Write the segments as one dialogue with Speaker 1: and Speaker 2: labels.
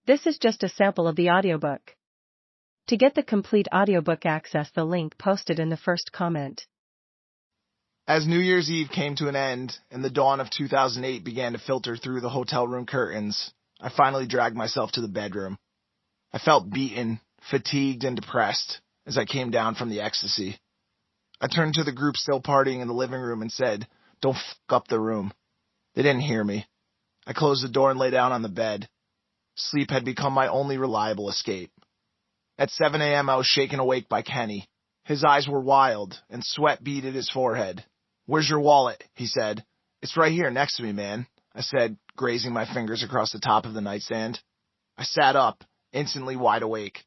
Speaker 1: This is just a sample of the audiobook. To get the complete audiobook, access the link posted in the first comment.
Speaker 2: As New Year's Eve came to an end and the dawn of 2008 began to filter through the hotel room curtains, I finally dragged myself to the bedroom. I felt beaten, fatigued, and depressed as I came down from the ecstasy. I turned to the group still partying in the living room and said, "Don't f*** up the room." They didn't hear me. I closed the door and lay down on the bed. Sleep had become my only reliable escape. At 7 a.m. I was shaken awake by Kenny. His eyes were wild, and sweat beaded his forehead. "Where's your wallet?" he said. "It's right here next to me, man," I said, grazing my fingers across the top of the nightstand. I sat up, instantly wide awake.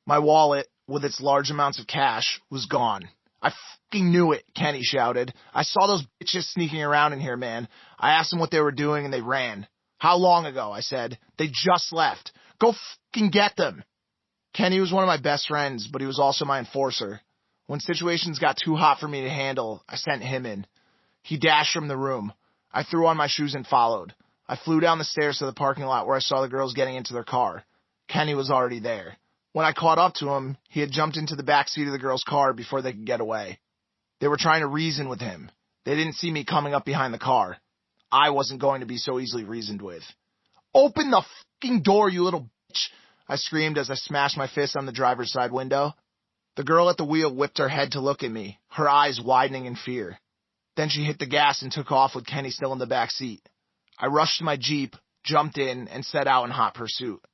Speaker 2: My wallet, with its large amounts of cash, was gone. "I fucking knew it," Kenny shouted. "I saw those bitches sneaking around in here, man. I asked them what they were doing and they ran." "How long ago?" I said. "They just left. Go fucking get them." Kenny was one of my best friends, but he was also my enforcer. When situations got too hot for me to handle, I sent him in. He dashed from the room. I threw on my shoes and followed. I flew down the stairs to the parking lot where I saw the girls getting into their car. Kenny was already there. When I caught up to him, he had jumped into the back seat of the girls' car before they could get away. They were trying to reason with him. They didn't see me coming up behind the car. I wasn't going to be so easily reasoned with. "Open the fucking door, you little bitch!" I screamed as I smashed my fist on the driver's side window. The girl at the wheel whipped her head to look at me, her eyes widening in fear. Then she hit the gas and took off with Kenny still in the back seat. I rushed to my Jeep, jumped in, and set out in hot pursuit.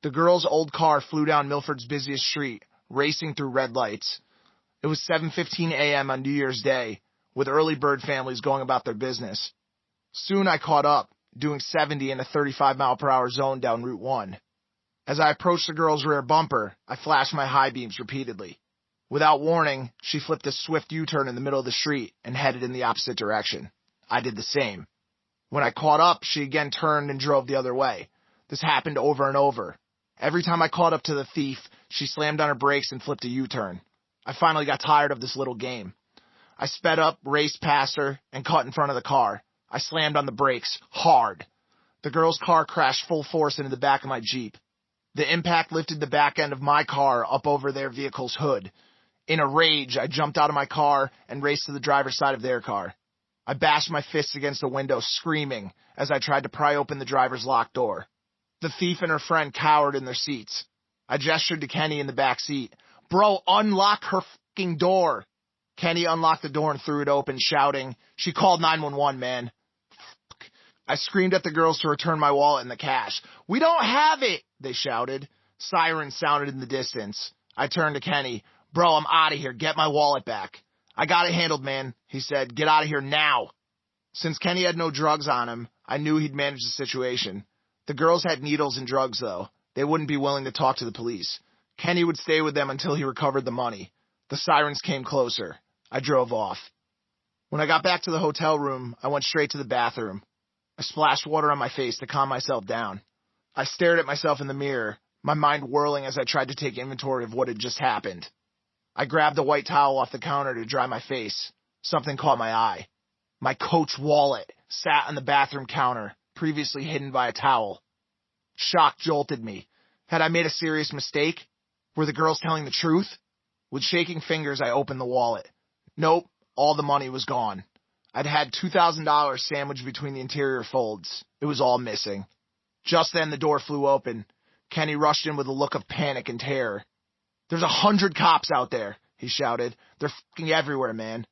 Speaker 2: The girl's old car flew down Milford's busiest street, racing through red lights. It was 7:15 a.m. on New Year's Day, with early bird families going about their business. Soon I caught up, doing 70 in a 35-mile-per-hour zone down Route 1. As I approached the girl's rear bumper, I flashed my high beams repeatedly. Without warning, she flipped a swift U-turn in the middle of the street and headed in the opposite direction. I did the same. When I caught up, she again turned and drove the other way. This happened over and over. Every time I caught up to the thief, she slammed on her brakes and flipped a U-turn. I finally got tired of this little game. I sped up, raced past her, and cut in front of the car. I slammed on the brakes, hard. The girl's car crashed full force into the back of my Jeep. The impact lifted the back end of my car up over their vehicle's hood. In a rage, I jumped out of my car and raced to the driver's side of their car. I bashed my fists against the window, screaming, as I tried to pry open the driver's locked door. The thief and her friend cowered in their seats. I gestured to Kenny in the back seat. "Bro, unlock her fucking door." Kenny unlocked the door and threw it open, shouting, "She called 911, man." Fuck. I screamed at the girls to return my wallet and the cash. "We don't have it," they shouted. Sirens sounded in the distance. I turned to Kenny. "Bro, I'm out of here. Get my wallet back." "I got it handled, man," he said. "Get out of here now." Since Kenny had no drugs on him, I knew he'd manage the situation. The girls had needles and drugs, though. They wouldn't be willing to talk to the police. Kenny would stay with them until he recovered the money. The sirens came closer. I drove off. When I got back to the hotel room, I went straight to the bathroom. I splashed water on my face to calm myself down. I stared at myself in the mirror, my mind whirling as I tried to take inventory of what had just happened. I grabbed a white towel off the counter to dry my face. Something caught my eye. My Coach wallet sat on the bathroom counter, previously hidden by a towel. Shock jolted me. Had I made a serious mistake? Were the girls telling the truth? With shaking fingers, I opened the wallet. Nope, all the money was gone. I'd had $2,000 sandwiched between the interior folds. It was all missing. Just then, the door flew open. Kenny rushed in with a look of panic and terror. "There's 100 cops out there," he shouted. "They're fucking everywhere, man.